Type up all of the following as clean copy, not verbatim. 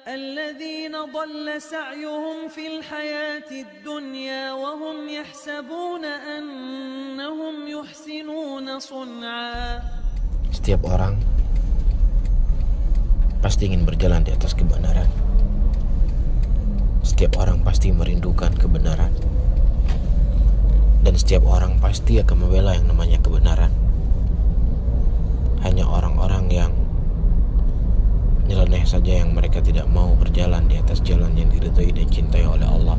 الذين ضل سعيهم في الحياة الدنيا وهم يحسبون أنهم يحسنون صنعا. Setiap orang pasti ingin berjalan di atas kebenaran. Setiap orang pasti merindukan kebenaran. Dan setiap orang pasti akan membela yang namanya kebenaran. Hanya orang-orang yang nyeleneh saja yang mereka tidak mau berjalan di atas jalan yang diridhoi dan cintai oleh Allah.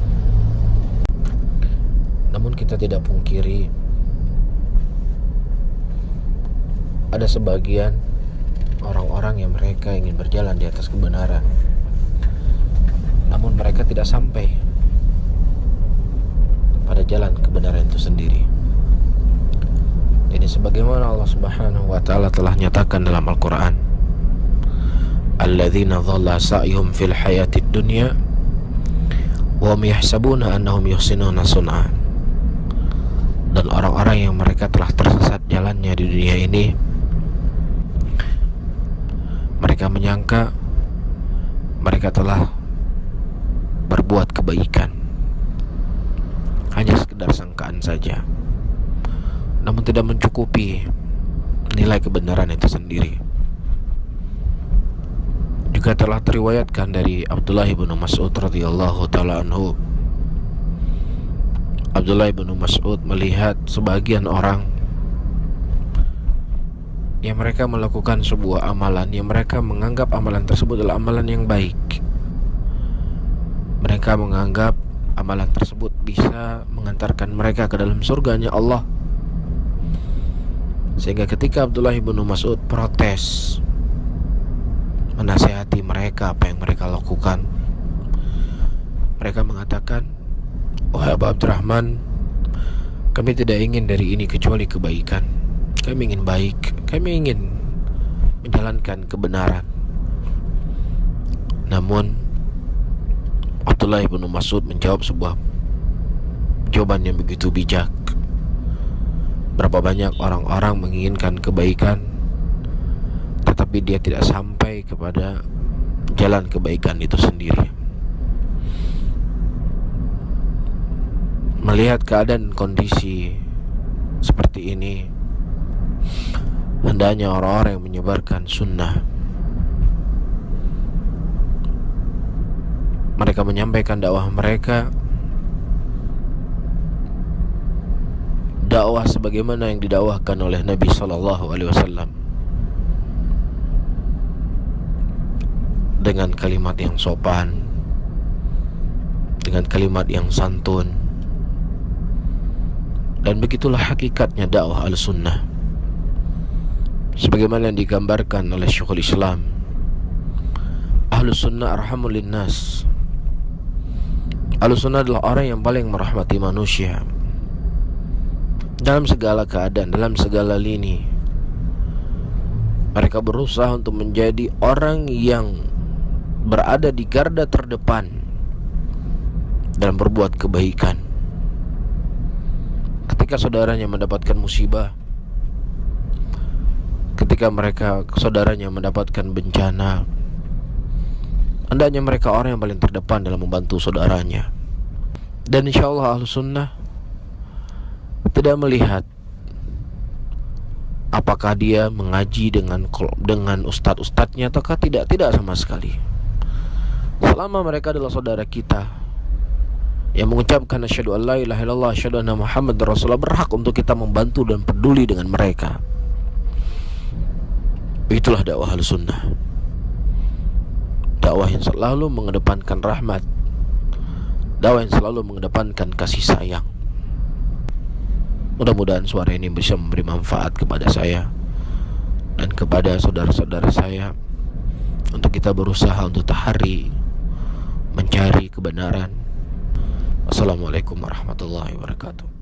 Namun kita tidak pungkiri ada sebagian orang-orang yang mereka ingin berjalan di atas kebenaran, namun mereka tidak sampai pada jalan kebenaran itu sendiri. Jadi sebagaimana Allah Subhanahu wa taala telah nyatakan dalam Al-Qur'an, alladzina dhalla sa'yuhum fil hayatid dunya wa hum yahsabuna annahum yuhsinuna sun'a. Dan orang-orang yang mereka telah tersesat jalannya di dunia ini, mereka menyangka mereka telah berbuat kebaikan, hanya sekedar sangkaan saja, namun tidak mencukupi nilai kebenaran itu sendiri. Juga telah diriwayatkan dari Abdullah bin Mas'ud radhiyallahu taala anhu. Abdullah bin Mas'ud melihat sebagian orang yang mereka melakukan sebuah amalan yang mereka menganggap amalan tersebut adalah amalan yang baik. Mereka menganggap amalan tersebut bisa mengantarkan mereka ke dalam surganya Allah. Sehingga ketika Abdullah bin Mas'ud protes, menasihati mereka apa yang mereka lakukan, mereka mengatakan, "Wahai Abu Abdurrahman, kami tidak ingin dari ini kecuali kebaikan. Kami ingin baik, kami ingin menjalankan kebenaran." Namun Abdullah bin Mas'ud menjawab sebuah jawaban yang begitu bijak. Berapa banyak orang-orang menginginkan kebaikan, tetapi dia tidak sampai kepada jalan kebaikan itu sendiri. Melihat keadaan kondisi seperti ini, hendaknya orang-orang yang menyebarkan sunnah, mereka menyampaikan dakwah mereka, dakwah sebagaimana yang didakwahkan oleh Nabi SAW, dengan kalimat yang sopan, dengan kalimat yang santun. Dan begitulah hakikatnya dakwah al-sunnah, sebagaimana yang digambarkan oleh Syekhul Islam, Ahlus sunnah arhamul linnas. Ahlus sunnah adalah orang yang paling merahmati manusia dalam segala keadaan, dalam segala lini. Mereka berusaha untuk menjadi orang yang berada di garda terdepan dalam berbuat kebaikan. Ketika saudaranya mendapatkan musibah, ketika saudaranya mendapatkan bencana, hendaknya mereka orang yang paling terdepan dalam membantu saudaranya. Dan insyaallah Ahlus sunnah tidak melihat apakah dia mengaji dengan ustadz-ustadznya ataukah tidak sama sekali. Selama mereka adalah saudara kita yang mengucapkan asyhadu an la ilaha illallah asyhadu anna muhammadar rasulullah, berhak untuk kita membantu dan peduli dengan mereka. Itulah dakwah Ahlussunnah, dakwah yang selalu mengedepankan rahmat, dakwah yang selalu mengedepankan kasih sayang. Mudah-mudahan suara ini bisa memberi manfaat kepada saya dan kepada saudara-saudara saya, untuk kita berusaha untuk tahari mencari kebenaran. Assalamualaikum warahmatullahi wabarakatuh.